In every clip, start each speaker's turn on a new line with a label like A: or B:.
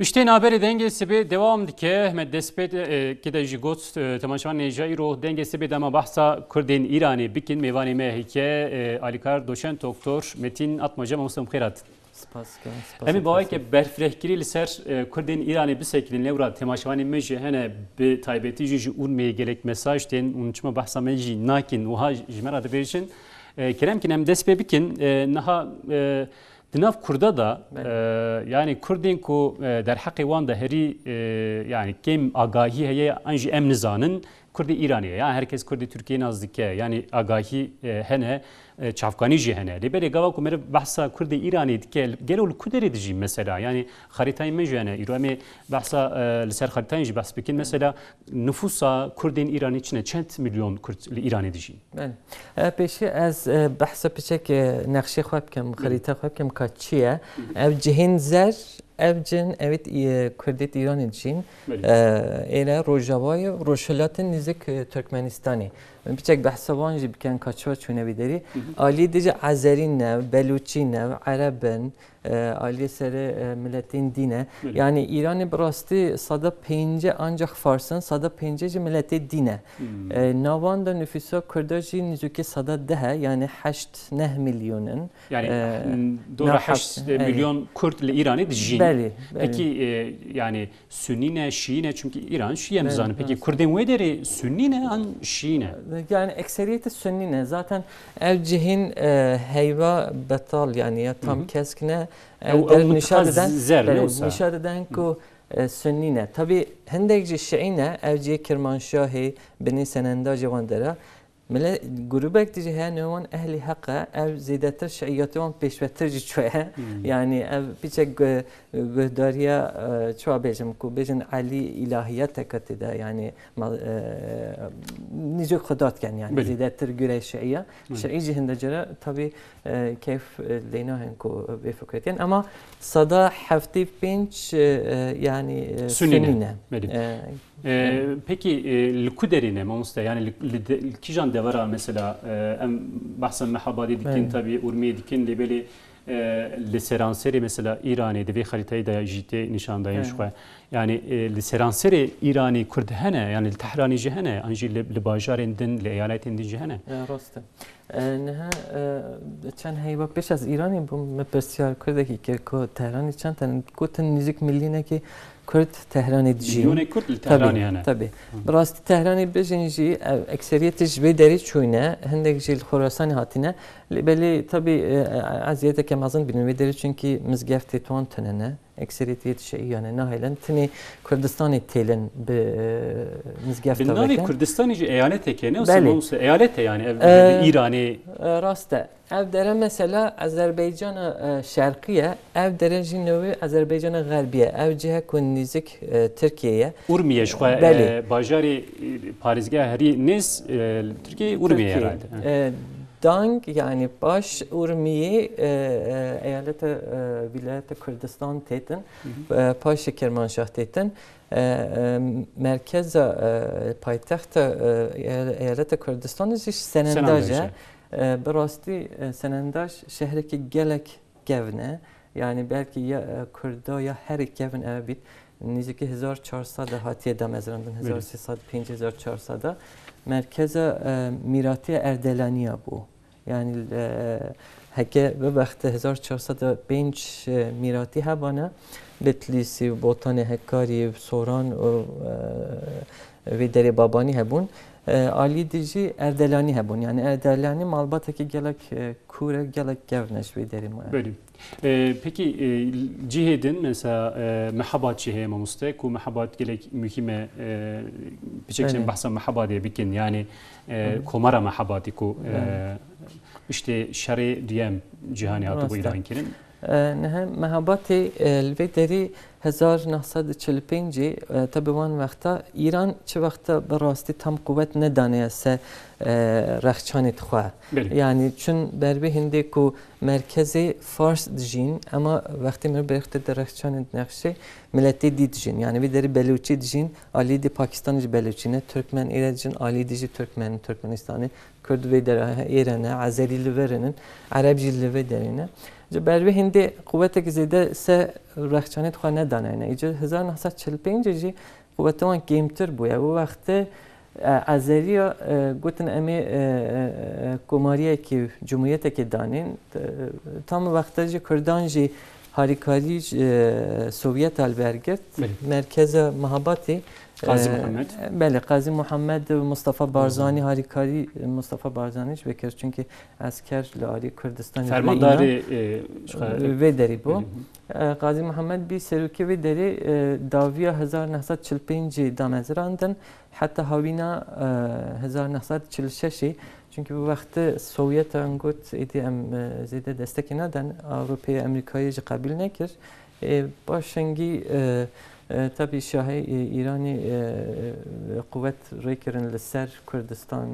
A: İşte haberi dengesi bir devam dike med despet keda jigot temaşan nejai ro dengesi bir dama bahsa Kurdin İran'ı bikin mevani mehike alikar doçent doktor Metin Atmaca Muslim Khairat. Emi bayi ki berfrehkiri liser Kurdin İran'ı bir şekilde nevra temaşani meji hene bir taybeti jiji unmeye gerek mesaj den unçma bahsa meji nakin uha jmera da verişin kerem kinem despe bikin naha Dinav Kurda da yani Kurdin ku der hakkı wan da heri yani kim agahi heye anji emnizanın Kurdi İran'ya yani herkes Kurdi Türkiye nazdike yani agahi hene çafkani jihene liberi gava ku mere bahsa Kurdi İran'ı dike gelol kuder edici mesela yani haritayı mejene İran'ı bahsa liser haritayı bahs bikin mesela nüfusa Kurdin İran içine çent milyon Kurd İran edici.
B: Ben peşi az bahsa peşek nakşe xwab kem harita xwab kem kaçıya ev cihin zer evcin evet Kurdit İran için ele Rojava'yı Roşalat'ın nizik Türkmenistan'ı. Birçok bahsavan jibken kaçva çöne bideri. Ali diye Azerin nev, Beluçi nev, Arabın, Ali sere milletin dine. Yani İran'ı birasti sada pence ancak Farsın sada penceci milleti dine. Navanda nüfusa Kurdaji nizuki sada dehe yani 8 milyonun.
A: Yani doğru 8 milyon Kürt ile İran'ı dijin.
B: Bəli.
A: Peki yani Sünnine, Şiine çünkü İran Şiye mizanı. Peki Kurdin ve deri Sünnine an Şiine.
B: Yani ekseriyeti Sünnine zaten ev cihin heyva betal yani ya tam keskine nişad eden ku Sünnine. Tabi hendekci Şiine evciye Kirmanşahı beni senenda cevandera مله گروبک دیجی ها نوان اهلی حقه او زیادتر شیعیاتیان پیشوتر جویه یعنی او بیچه گهداریا چوا بیجم کو بیجن علی الهیات تکتیده یعنی نیجو خدات کن yani زیادتر گره شیعه شیعی جهنده جرا tabi keyf لینا هن کو بفکرت yani ama sada hafti pinç yani Sünnine.
A: Peki likuderine mamusta yani kijan devara mesela em bahsen mehabadi dikin tabi urmiye dikin lebeli liseranseri mesela İran'ı ve haritayı da jite nişandayın şu yani liseranseri İran'ı Kurdhane yani Tehrani cihane anji libajarindin eyaletin cihane.
B: Rastı. نه چند هیوا پیش از ایرانی بوم بسیار کرده که تهرانی چند تا کوت نزدیک میلیونه که کرد تهرانی دیجی.
A: میلیون کرد تهرانی هنه.
B: tabii. براستی تهرانی بجنجی اکثریتش به دری چونه هندک جیل خراسانی هاتینه بلی tabii aziyete kemazın bilmiyor deri çünkü mizgefte tuan tınene ekseriyet şeyi yani nahilen tini Kürdistan'ı telen bir mizgefte
A: bakın. Binali Kürdistan'ı eyalet ekene olsa eyalet yani İran'ı
B: rastı. Ev dere mesela Azerbaycan şarkıya ev dere jinovi Azerbaycan garbiye ev cihe kunnizik Türkiye'ye
A: Urmiye şu bajari Paris'e heri nes Türkiye Urmiye herhalde.
B: Dang yani baş Urmiye eyalete vilayete Kürdistan tetin paşa Kermanşah tetin merkez payitaht eyalete Kürdistan iş senendaja براستی سننداش شهری که گلک گونه یعنی بلکه یا کردا یا هر گون اوید نزدیک 1400 هاتیه دم از راندن 1300 5400 مرکز میراتی اردلانیا بو یعنی هکه به وقت 1405 میراتی هبانه بتلیسی بوتان هکاری سوران و دری بابانی هبون Ali dici Erdelani hebun yani Erdelani malbataki gelek kure gelek gevneş ve derim.
A: Böyle. Peki cihedin mesela mehabat cihe mamuste ku mehabat gelek mühime birçok bahsa mehabat diye bikin yani komara mehabati ku işte şer'i diyem cihani atı bu İran'kinin.
B: نه محبتی الویدری 1945 tabi وان وقتا ایران چه وقتا براستی تام قوت ندانه است رخچانی تخواه yani چون بربی هندی کو مرکزی فارس دجین اما وقتی مر برخت در رخچانی نقشه ملتی دیدجین yani bir deri Beluçi dجین Ali di Pakistan'ı Beluçine Türkmen İracın Ali dici Türkmen Türkmenistan'ı Kürt ve der İran'a Azerili verenin Arapcili ve derine برای هندی قوت که زیاده سه رخچانت خو ندانه ایجا 1945 جی قوتوان گیمتر بوده و وقتی ازریا گوتن امی کماریه که جمهوریت که دانین تام وقتی جی کردان جی هاریکاری سوویت البرگرد مرکز محباتی
A: قاضی محمد
B: بله قاضی محمد مصطفی بارزانی هاریکاری مصطفی بارزانیش بکر çünkü asker لاری کردستان
A: فرمانداری
B: و داری بو قاضی محمد بی سروکی و داری داویا 1945 دامزراندن حتی هاوینا 1946 çünkü bu vakti Sovyet angut idi em zede destek nadan Avrupa Amerika'yı qabil nekir başengi tabii şahi İrani kuvvet rekirin لسر Kürdistan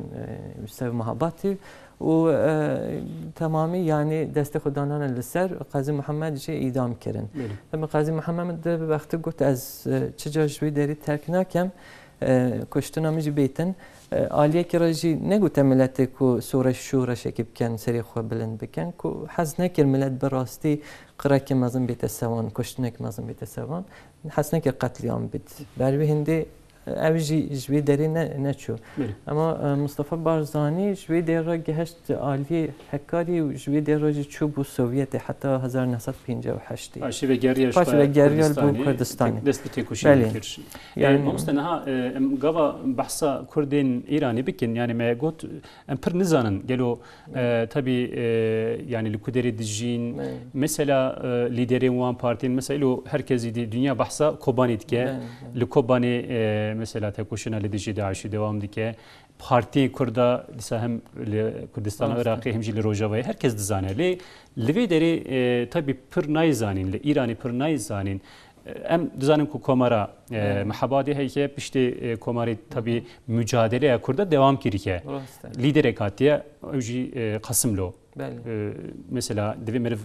B: müstev muhabbeti و tamamı yani destek odanan لسر قاضی محمد şey idam kirin. Tabii قاضی محمد de vakti gut az çica jwi deri terk nakem kuştunamı beytin Aliye kiraji ne gute milleti ku sura şura şekip ken seri xwe bilind bikin ku hez nekir millet berasti qiraki mazın bite sevan kuştunek mazın bite sevan hez nekir qatliam bit bervi hindi ev jwi deri ne çu ama Mustafa Barzani jwi deri geheşt aliye hekkari jwi deri çu bu Sovyeti hatta 1958
A: paşi ve geriyel
B: bu Kurdistani
A: destete kuşu yani mustanaha gava bahsa Kurdin İrani bikin yani me got em pir nizanın gelo tabi yani likuderi dijin mesela lideri wan partinin mesela herkes idi dünya bahsa Kobanitke likobani mesela tekuşuna lidiji daişi devam dike parti Kurda disa hem Kurdistan Irak'ı hem jili Rojava'yı herkes dizaneli lideri tabi pir nayzanin İrani pir nayzanin em dizanin ku komara mahabadi heyke pişti komari tabi mücadeleye Kurda devam kirike lidere katiye öji Kasımlo mesela devi merv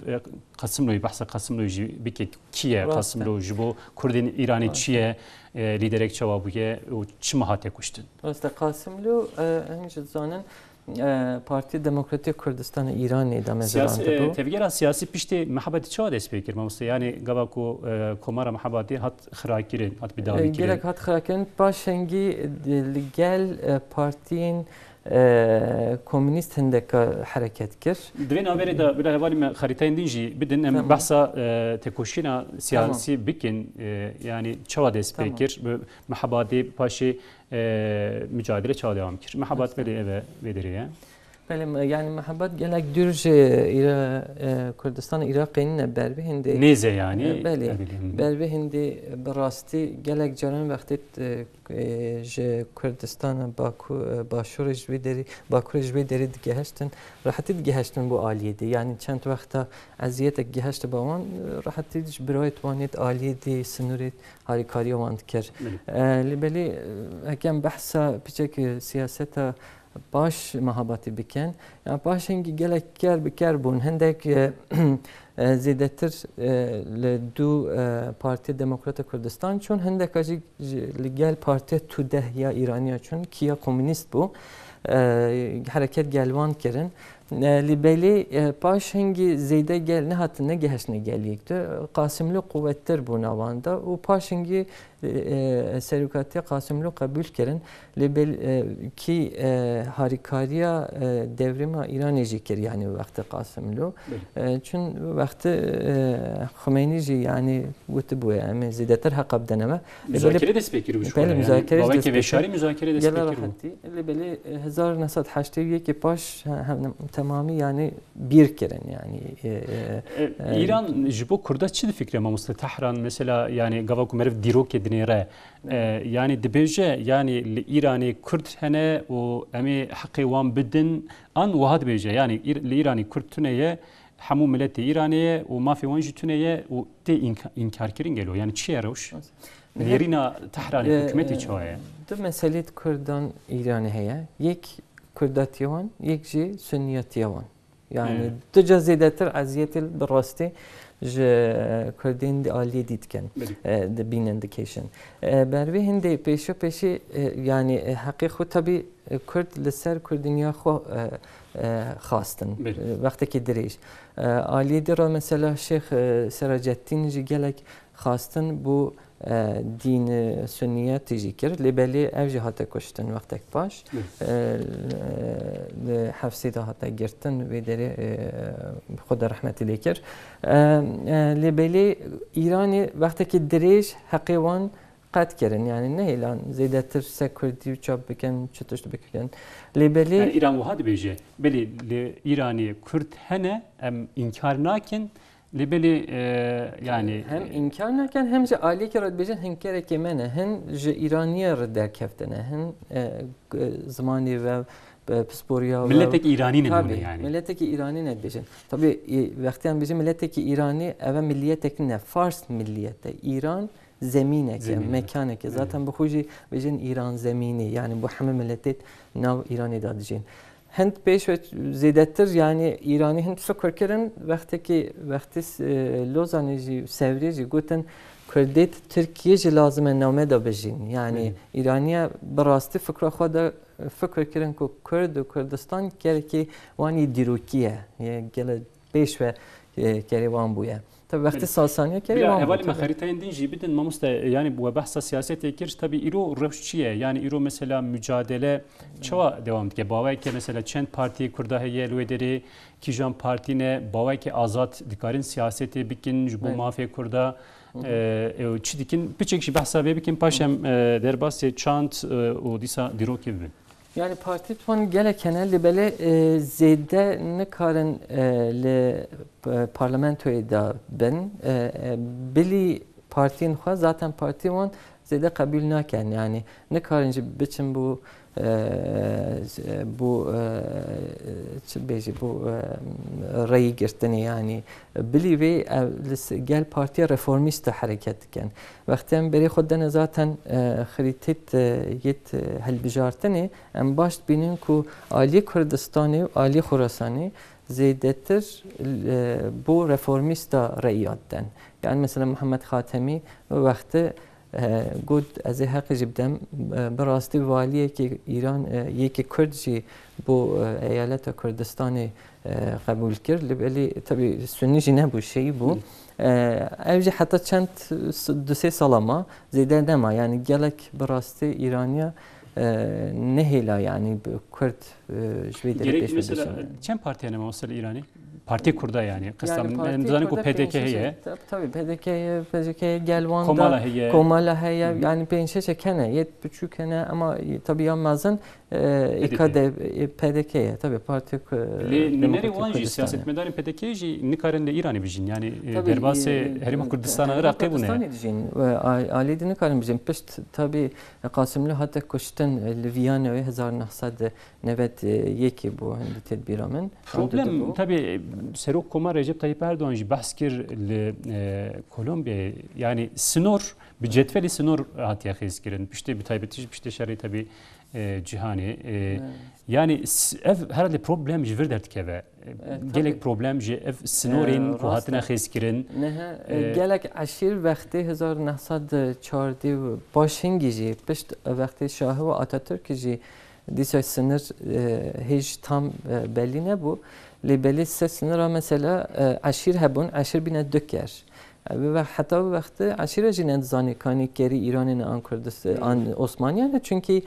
A: Kasımlo'yu bahsa Kasımlo'yu bike kiye Kasımlo jibo Kurdin İrani çiye liderek cevabıya o çimahate kuştun.
B: Aslında Kasımlo hemce zanen Parti Demokratik Kurdistan İran'ı da mezarında bu.
A: Tevgera siyasi pişti mahabeti çağı despekir mamusta yani gavaku komara mahabeti hat xrakirin hat bidavi kirin.
B: Gerek hat xrakirin başengi gel partinin komünist hindek hareket kir.
A: Devin haberi da bila hevali me haritayın dinci bidin em bahsa tekoşina siyasi bikin yani çağı despekir mahabeti paşi mücadele çağı devam kir. Mahabat veri eve vediriye.
B: بله yani محبت gelek dürj Kurdistan Irak'ın berbi hindi
A: neze yani
B: berbi hindi berasti gelek caran vakti Kurdistan Başur jvideri Bakur jvideri geheştin rahatit geheştin bu aliyedi yani çent vakta aziyet geheşti bavan rahatit birayet vanit aliyedi sınırit harikari van ker libeli hakem bahsa biçek siyaseta baş mahabati biken yani başengi gelek ker biker bun hendek zidetir du Parti Demokratik Kurdistan çun hendek acı gel parti tudeh ya İraniya çun ki ya komünist bu hareket gelvan kerin libeli paşengi zeyde gel ne hattı ne geheşne geliyekti Kasımlı kuvvettir bu navanda o paşengi serukati Kasımlı kabul kerin libel ki harikariya devrimi İran'ı kir yani vakti Kasımlı çün vakti Xomeyni yani gutu bu yani zidetir hakab deneme
A: müzakere despekir bu şu yani babaki veşari müzakere despekir bu
B: libeli 1981 paş tamamı yani bir keren yani
A: İran jibo Kurda çi fikri mamusta Tahran mesela yani gavaku merv dirok edinere yani dibece yani İrani Kürt hene o emi hakkı wan bidin an vahad beje yani İrani Kürt tüneye hamu milleti İraniye o mafi wanji tüneye o te inkar kirin geliyor yani çi yaroş yerina Tahran hükümeti çoğaya
B: du meselet Kürdan İrani heye yek Kurdatiyan yek ji Sünniyatiyan yani du cezidetir aziyetil berasti کردین عالی دید کن دبین اندیکیشن بروی هندی پیشو پیشی یعنی حقیق خود طبی کرد لسر کردینیا خو خواستن وقتی که دریش عالی دی را مثلا شیخ سراجتین جی گلک خواستن بو دین سنیه تیجی کرد لبلی اوجه هاته کشتن وقتی پاش حفظی ده هاته گرتن و دری خدا رحمتی لیکر لبلی ایرانی وقتی که دریش حقیقان قد کردن یعنی نه ایلان زیاده تر سکردی و چاب بکن چطورش بکن لبلی
A: yani İran vahad beje beli İrani Kürt hene inkar nakin libeli yani
B: hem inkar naken hem de Ali ki rad bejin hinkere ki mene hen je İraniye rad keftene hen zamani ve psporya
A: milletteki İrani ne
B: tabii
A: yani
B: milletteki İrani ne bejin tabii vaktiyen bizim milletteki İrani eve milliyetteki ne Fars milliyette İran zemine ki mekane ki zaten bu huji bejin İran zemini yani bu hem milletet nav İrani da diyeceğin هند پیش و زیادتر یعنی ایرانی هند فکر کردن وقتی لوزانی سوری جی گوتن کردیت ترکیه جی لازمه نامه دا بجین یعنی ایرانیا براستی فکر خود فکر کردن که کرد و کردستان که وانی دیروکیه گل پیش و کریوان بوده tabii vakti Sasaniye ki
A: ya evveli me haritayın dinci bidin mamusta yani bu bahsa siyasete kirş tabii iro revşçiye yani iro mesela mücadele çava devam ki bavay ki mesela çend parti kurda heye lüederi kijan partine bavay ki azat dikarin siyaseti bikin bu mafya kurda çidikin birçok şey bahsa ve bikin paşam derbasi çant o disa diro gibi
B: yani parti tuan gelek genelde böyle zede ne karın le parlamentoya da ben bili partinin xwa zaten parti wan zede kabul naken yani ne karınca biçim bu rayı girtini yani bili ve gel partiye reformist hareket ken vakten beri xuddan zaten xritit yet helbijartini en baş binin ku Ali Kürdistan'ı Ali Khurasani zeydetir bu reformist rayiyatten yani mesela Muhammed Khatemi vakti گود از حق جبدم براستی والیه که ایران یکی کردی بو ایالت کردستان قبول کرد ولی طبعا سنی جنه بو شی بو اوجه حتی چند دو سه سال ما زیده نما yani gelek براستی ایرانیا nehila yani Kürt şveyde
A: gerek mesela çem partiye ne mesela İrani parti kurda yani kısmen yani bu PDK'ye
B: tabii PDK'ye gelvanda Komala heye yani penşe çekene yet buçuk kene ama tabii yalmazın ikade PDK'ye tabii parti
A: nemeri vanji siyaset medarı PDK'yi nikarende İran'ı bijin yani derbase Herima Kürdistan'a Irak'ı bu ne?
B: Ali dini karın bijin pişt tabii Kasımlı hatta kuştan Lviyan'a ve 1991 bu hindi tedbiramen.
A: Problem tabii Serok Koma Recep Tayyip Erdoğan ji bahs kir Kolombiya yani sınır bir cetveli sınır hatiye xiz kirin. Pişte bir taybetiş pişte şerri tabii cihani yani ev herhalde problem ji vir derdik eve gelek problem ji ev sınırın ku hatine xiz kirin.
B: Gelek aşir vakti 1914 başıngi ji pişt vakti Şahı ve Atatürk ji disa sınır hiç tam belli ne bu. Libeli sınıra mesela aşir hebun aşir bine döker. Ve hatta vakti aşire jinet zanikani geri İran'ın an Kürdistan Osmaniye çünkü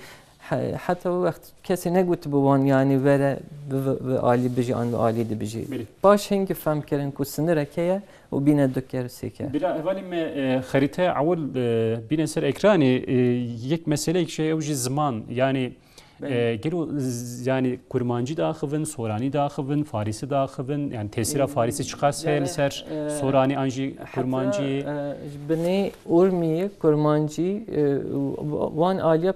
B: hatta vakti kesi ne gut bu van yani ve Ali biji an ve Ali de biji. Baş hangi fem keren ku sınıra keye o bine döker seke.
A: Bila evveli me harita avul bine ser ekranı yek mesele şey evji zaman yani gelo yani kurmancı da xivin, Sorani da xivin, Farisi da xivin yani tesira Farisi çıkas hel ser Sorani anji kurmancı
B: beni urmiye kurmancı van aliye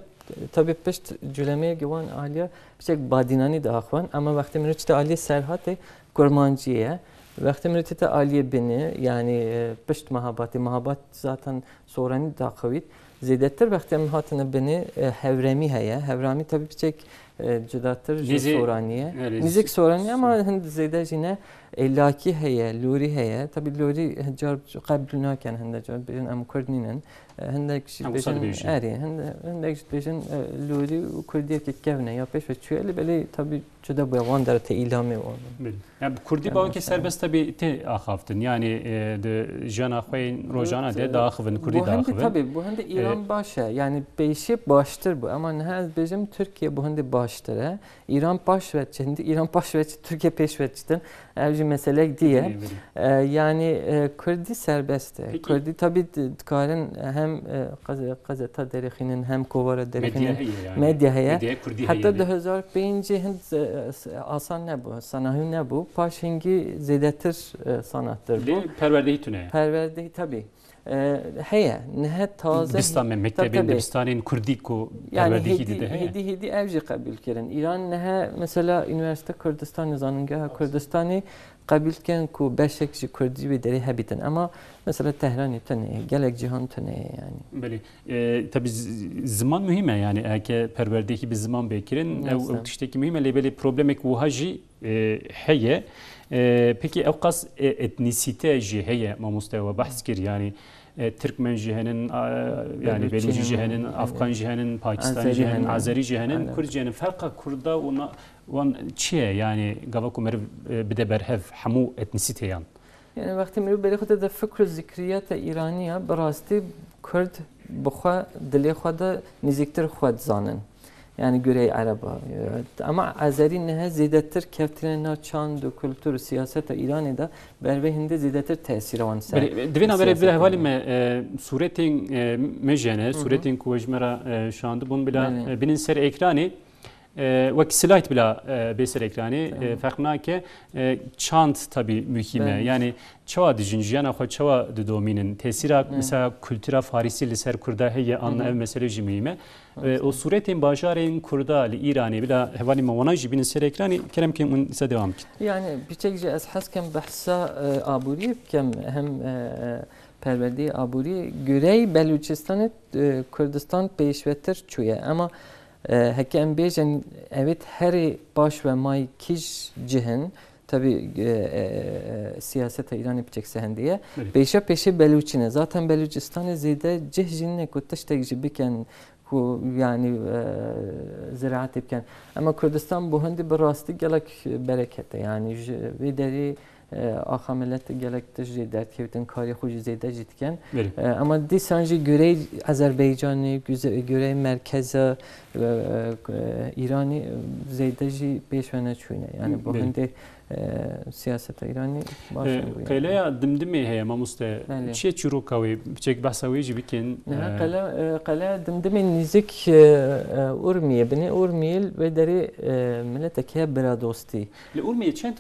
B: tabii pişt cülemeye güvan aliye bir badinani da xvan ama vakti minüçte aliye serhate kurmancıya vakti minüçte aliye beni yani pişt mahabat zaten Sorani da xivit زیادتر وقتی هم هاتن بنی هورمی هیا هورمی تبی بچک جداتر
A: Nezi-
B: سورانیه
A: Evet.
B: نزیک سورانی اما هند زیده جینه لاکی هیا لوری هیا طبعا لوری هجار قبل ناکن هند جار بیشن ام کردینن هندک
A: هم
B: بیشن
A: وصل بيجي.
B: آری هندک بیشن لوری و کردیه که کهنه یا پیش و چویلی بلی طبعا جدا بیوان در تیلامی و
A: Yani Kurdi bağı ki serbest tabi te axaftın. Yani de jana xoyin rojana de dağıvın Kurdi
B: bu hindi
A: dağıvın.
B: tabii bu hindi İran başa yani beşi baştır bu ama ne bizim Türkiye bu hindi baştır. İran baş ve şimdi İran baş ve Türkiye peş ve cidden evci mesele diye. Yani Kurdi serbest. Kurdi tabii karın hem gazete derixinin hem kovara derixinin medya heye. Hatta 2005 Hint asan ne bu? Sanayi ne bu? Paşingi zedetir sanattır bu.
A: Perverdeyi tüne.
B: Perverdeyi tabii. Heye ne taze.
A: Dibistan mektebin Dibistan'ın Kurdi ko perverdeyi de heye.
B: Hedi evci kabul kirin. İran ne mesela üniversite Kürdistan nizamınga Kürdistan'ı kabul kirin ku beşekçi Kurdi ve deri habitin ama mesela Tehran'ı tane, gelek cihan tane yani.
A: Böyle tabii zaman mühim yani eğer perverdeyi bir zaman bekirin ev tişteki mühim lebeli problemek vuhaji heye. Peki evkas etnisite heye mamusteva bahs kir yani Türkmen cihenin yani Beluci cihenin, Afgan cihenin, Pakistan cihenin, Azeri cihenin, Kürt cihenin farka Kurda wan çiye yani gavaku mer bide berhev hamu etnisite yan.
B: Yani vakti merü beri xuda da fikr zikriyat İraniya berasti Kürt bxwa dilê xwe de nêzîktir xwe dizanin. Yani Gürey Araba. Ama Azeri ne zêdetir kevtine nav çand û kultur û siyaseta İranê de bervê hindê zêdetir tesîr wan ser.
A: Divêna berê bi hevalê me suretên me jene, suretên ku ji me re şandibûn bila binin ser ekranê وەک سلایت بلا بێسەر ئەکرانێ فەرق ناکە چاند تەبی موهیمە یعنی چاوا dijin jiyana xwe çawa didomînin tesîra mesela kültüra Farîsî li ser Kurda heye an ev mesele jî mühim e o suretên bajarên Kurda li İranê bila hevalî me wana jî bînin ser ekranê keremkên hûn îsa devam bikin.
B: Yani birçok jî ez hez kem behsa aborî bikim hem perwerdeyê aborî Gürey Belûçistanê Kurdistan pêşvetir çûye ama heke em bêjin evet herê baş ve may kîj cihin tabii siyaseta İranê biçek sehendiye pêşa pêşê Belûçîne zaten Belûcistanê zêde cih jîne ku tiştek jî bikin ku yani ziraat bikin ama Kurdistan bu hindî bi rastî gelek berekete yani vê derê axa millet gelek tij jê derkevtin karê xwe jî zêde jî dikin ama dîsan jî Gürey Azerbaycanê Gürey merkeza İranî zêde jî pêş ve neçûne yani bu hindê siyaseta İranî baş
A: qeleya dimdimê heye mamoste çiye çîroka wê biçek behsa wê jî bikin
B: qeleya dimdimê nîzik Urmiye binê Urmiyê ve derê milletek heye biradostî
A: li Urmiyê çend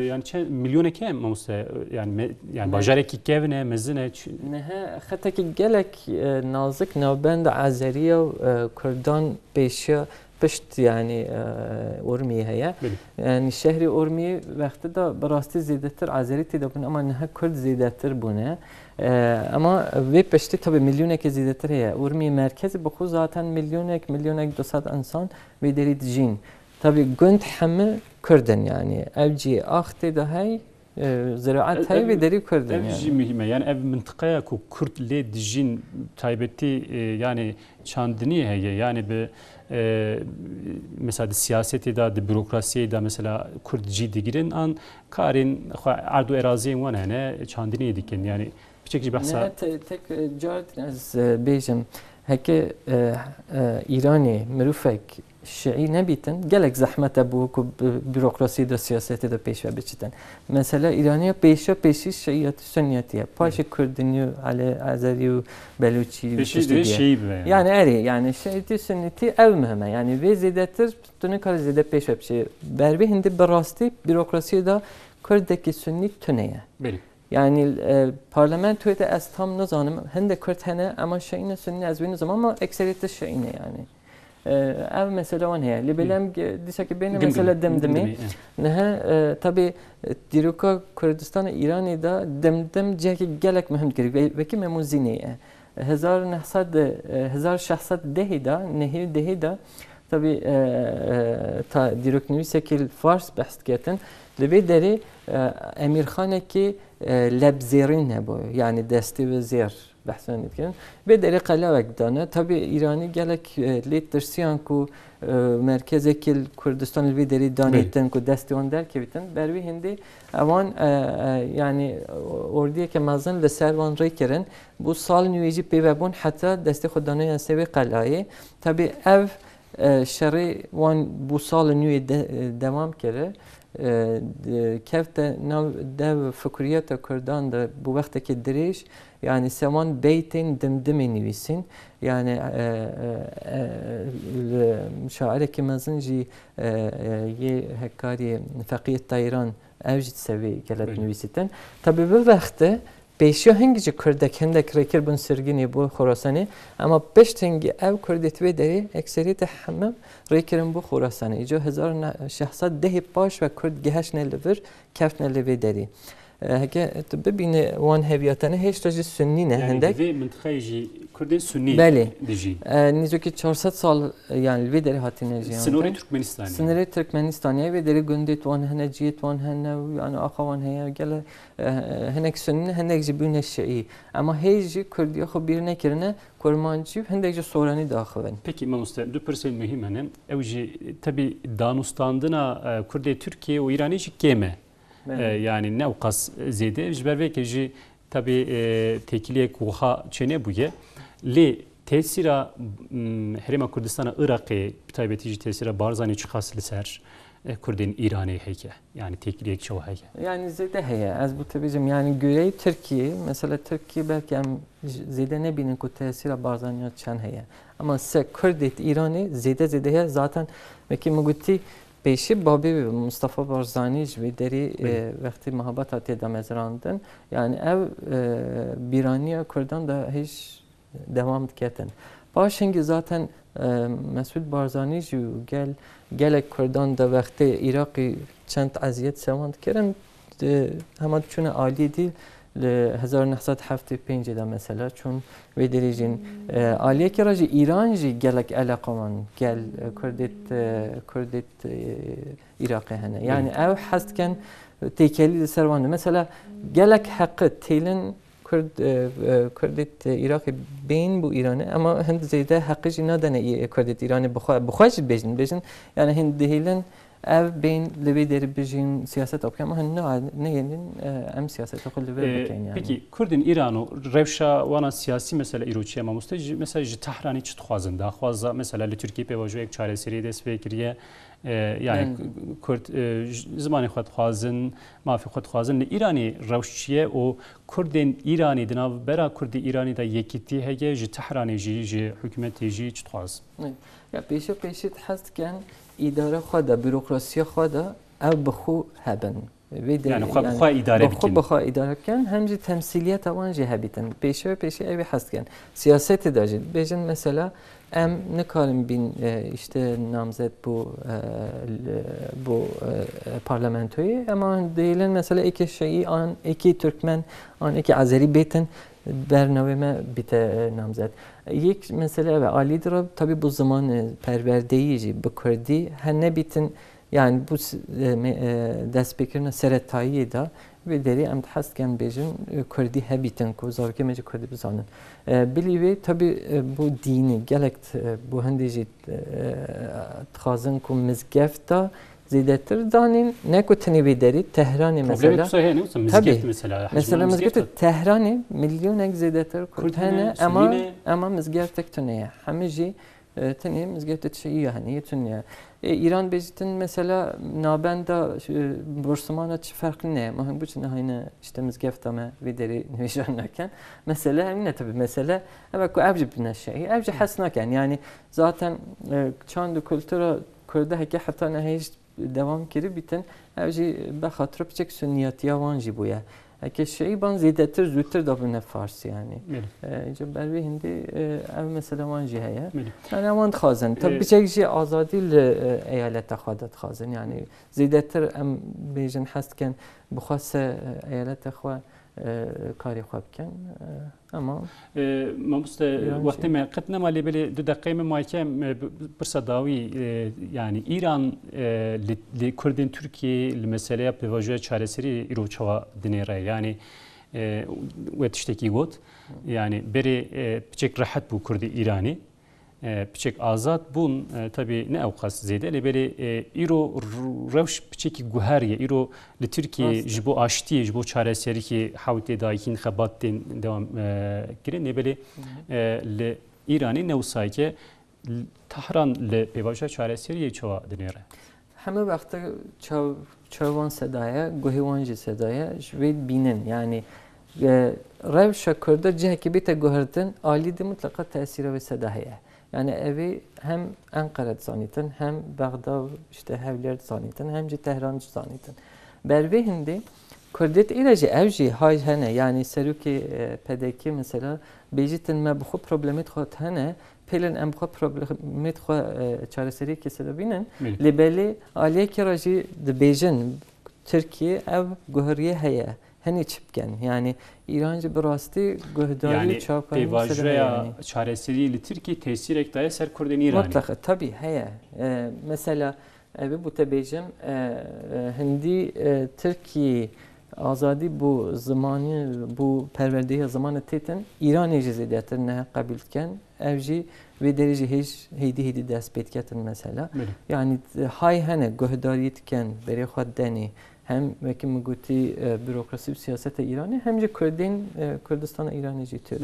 A: yani çend milyoneke mamoste yani bajarekî kevne mezine
B: nehe xetekî gelek nazik navbend Azeriya Kurdan pêşiya pişt yani Urmiye heye yani şehri Urmiye vekti da berastî zêdetir Azerî tê de bûne ama nehe Kurd zêdetir bûne ama vê piştî tabii milyoneke zêdetir heye Urmiye merkezî bi xwe zaten milyonek 200 insan vê derî dijîn tabii gund heme Kurdin yani ev cî ax tê de hey ziraat hey ve deri Kurdin
A: yani. Ev jî mühim yani ev mıntıkaya ku Kürt lê dijîn taybetî yani çandinî heye yani bi mesela siyasetê da di bürokrasiyê da mesela Kurd jî digirin an karên ardu eraziyên wan hene çandinî dikin yani biçek jî behsa
B: tek car ez bêjim heke İranê mirûfek Şii nebitin gelek zahmet bu ku bürokrasi de siyaseti de peşve biçten. Mesela İran'ya peşi Şiiyet Sünniyetiye. Paşa Kurdini ale Azeri Beluçi
A: peşi
B: yani eri yani Şiiyeti Sünniyeti ev mühime yani ve zidetir tüne kar zide peşve biçi. Berbi hindi berasti bürokrasi de Kurdaki Sünni tüneye. Yani parlamentoya da ez tam nazanım. Hinde Kurd hene ama Şiine Sünni ez benim zaman ama ekseriyeti Şiine yani. ev mesele wan heye li belem dişeki beni mesele demdemi ne tabi diruka Kurdistan İran'ı da demdim ceki gelek mühim gerek ve ki memuzini 1900 1000 şahsat dehida nehi dehida tabii ta diroknivîse ki Fars behs ketin li derê Emirxanekî lebzêrîn hebû yani destê ve zêr behsan dikin ve derê qelawek dane tabii İranî gelek lê tirsiyan ku merkezekî Kurdistan li derê danêtin ku destê wan derkevitin bervî hindî ewan yani ordiyeke mezin li ser wan rêkirin bu sal nûêjî pêvebûn heta destê xwe daneya sevê qelayê tabii ev şerê wan bu salê nûyê devam kire kevte nav dev fikriyeta Kurdan da bu vektekî dirêj yani sevan beytên dimdimê nivîsin yani şairekî mezin jî yê hekkariyê Feqîh Tayran ev jî sevê gelek nivîsitin tabii bi vexte pêşiya hingî Kurdek hindek rêkir bûn sirginê bo Xorasanê ama piştîngî ev Kurdê ve derê ekseriyeta hemû rêkirin bo Xorasanê îca 1610 paş ve Kurd geheşne li vir kefne li vê derê heke tu bibîne wan heviyatane hêşta jî Sünnî ne hindek
A: vê mintixayê jî Kurdên Sünnî dijîn
B: nîzokî 400 sal yani li vê derê hatine jiyan
A: sınırê Türkmenistanê
B: sınırê Türkmenistanê ve derê gundê wan hene ciyê wan hene yani axa wan heye gele hinek Sünnî hinek jî bûne Şiî ama hêj jî Kurdiya xwe bîr nekirine Kurmancî hinek jî Soranî daxivin.
A: Peki mamoste du pirsên mühim hene ew jî tabii danûstandina Kurdê Türkiye û Îranê jî kêm e yani ne qas zêde ji ber vê jî tabii tekiliyek wiha çênebûye lê tesîra Herêma Kurdistana Iraqê bi taybetî jî tesîra Barzanî çi qas li ser Kurdên İranê heye yani tekiliyek çaw heye
B: yani zêde heye ez bu tabîcim yani görey Türkiye mesela Türkiye belki em zêde nebînin ku tesîra Barzaniya çend heye ama se Kurdê İranê zêde heye zaten vekî min gotî pêşî babê Mustafa Barzanî ji vê derê wextê mehabeta tê damezrandin yani ev bîraniya Kurdan da hêj devam diketin. Paşengî zaten Mesud Barzanî jî gelek Kurdan da wextê Iraqê çend eziyet sevan dikirin hema çûne aliyê dîl li 1975 de mesela çûn vê derê jîn aliyekê ra jî İran jî gelek eleqa wan gel Kurdê Iraqê hene yani ev hest dikin têkelî li ser wan mesela gelek heqi têlin Kurdê Iraqê bên bu İranê ama hind zêde heqî jî nadane Kurdê İranê bixwe jî bêjin yani hind dihêlin ev bên li vê derê bijîn siyaset bikin ama hin neyên em siyaseta xwe li vê bikin yani.
A: Peki Kurdên İran û rewşa wana siyasî mesela îroçiya mamoste mesela ji Tehranê çi dixwazin daxwaza mesela li Tirkiye pêvajoyek çareseriyê dest pê kiriye yani Kurd zimanê xwe dixwazin mafê xwe dixwazin li Îranê rewşçiye û Kurdên İranê di nav bera Kurdê İranê de yekîtî heye ji Tehranê jî ji hikûmetê jî çi dixwaz
B: ya pêşî hest dikin îdare xwe de bürokrasiya xwe de ev bi xwe hebin
A: yani xwe îdare bikin
B: xwe îdare bikin hem jî temsîliyeta wan jî hebîtin pêşî evê hest dikin siyasetê de jî bêjin mesela em nikarin bîn işte namzet bu parlamentoyê ama dêlin mesela eke Şiî an eke Türkmen an eke Azerî bêtin bernavê me bîte namzet yek mesele ve alîdir tabii bu zaman perwerdeyî jî bi Kurdî her nebîtin yani bu destpêkirina seretayî da ve derê em hest dikin bêjin Kurdî hebîtin ku zarokê me jî Kurdî bizanin bilî vê tabii bu dînî gelek bu hindê jî dixwazin ku mizgefta zêdetir danîn ne ku tenê vê derê Tehranê mesela mizgefta Tehranê milyonek zêdetir Kurd hene ama mizgeftek tuneye hemî jî tenê mizgefta Şiî hene yetuniye İran bêjtin mesela nabenda Bursumana çi ferqî ne mahim bu çi nehayne işte mizgefta me vê derê nivîjan nakin mesele hemîne tabii mesele ev ku ev jî bine Şiî ev jî hes nakin yani zaten çand û kultura Kurda heke heta ne hêj devam kiri bitin ev jî bexatir biçek Sünniyetiya wan jî bûye heke Şiî ban zêdetir zûtir dabûne Farsî yani ji ber vê hindê ev mesele wan jî heye yani wan dixwazin tabii biçek jî azadî li eyaleta xwe de dixwazin yani zêdetir em bêjin hest dikin bixwe se eyaleta xwe کاری خواب کن اما
A: ماموستا وقتی ما قطنا مالی بلی دو دقیقه مایکه برصداوی yani İran li Kurdin Türkiye meseleye pevajı çareseri iro çava dinere yani ve tişteki got yani beri piçek rahat bu Kurdi İrani piçek azat bun tabi ne avkas zede le beri iro revş piçeki guhariye iro li Türkiye jibo aşti jibo çareseri ki havte daikin xabatin devam girin ne beri li İrani ne usayke Tahran le pevajı çareseri çava dinere
B: همه وقت چوان صدایه گوهیوانجی صدایه جوید بینن یعنی روش کرده جه که بیت گوهردن عالی دی مطلقا تأثیر و صدایه yani evi hem Ankara zanneten hem Bağdat işte Hevler zanneten hem de Tehran zanneten. Berve hindi Kurdet ilacı evci hay hene yani seruki pedeki mesela bejitin me bu problemet xot hene pelin em xo problemet xo çareseri keselebinen libeli aliye kiracı de bejin Türkiye ev guhriye heye hani çıpken yani İrancı birasti guhdari
A: yani
B: çapı
A: pevajıya çareseri Türkiye tesir ekdaya ser Kurdin İrani.
B: Mutlaka tabii heye mesela evi bu tebejim hindi Türkiye azadi bu zamanı bu perverdeyi zamanı teten İran ecizediyetir ne kabilken evci ve derece hiç heydi dest betketin mesela. Yani hay hene guhdariyetken beri xaddeni hem veki muguti bürokrasi siyaset İran'ı hem de Kürdistan İran'ı ciddi.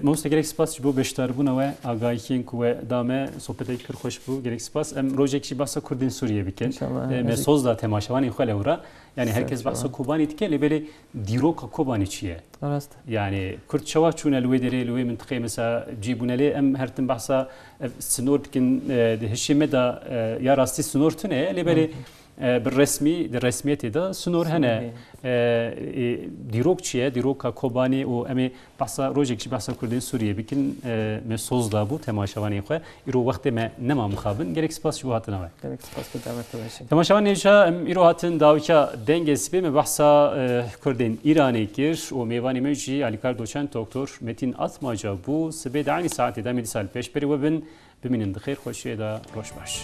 A: Mosta gerek spas bu beştar buna ve agaykin kuve dame sohbete kır hoş bu gerek spas em rojekşi basa Kurdin Suriye biken mesoz da temaşavan ihale ura yani herkes basa Kubani tike lebele diroka Kubani çiye.
B: Rast.
A: Yani Kürt çava çuna lüvedere lüve mıntıkaya mesela cibuneli em hertin basa sınır dikin hişime da ya rasti sınır tüne lebele بالرسمي الرسمية ده سنور هنا ديروك شيء ديروك كوباني وأمي بحث روجك شيء بحث كردين سوريا بكن مسوز دابو تماشاواني خو يرو وقت ما نما مخابن جريك سباس شو هاتنا وين
B: جريك سباس بدعمة تواشي
A: تماشاواني جا يرو هاتن داوكا دنجس بي بحث كردين إيراني كير وميواني مجي علي كار دوشان دكتور متين أطماجا بو سبيد عيني ساعتي دامي سال بيش بري وبن بمن الخير خوشي دا روش باش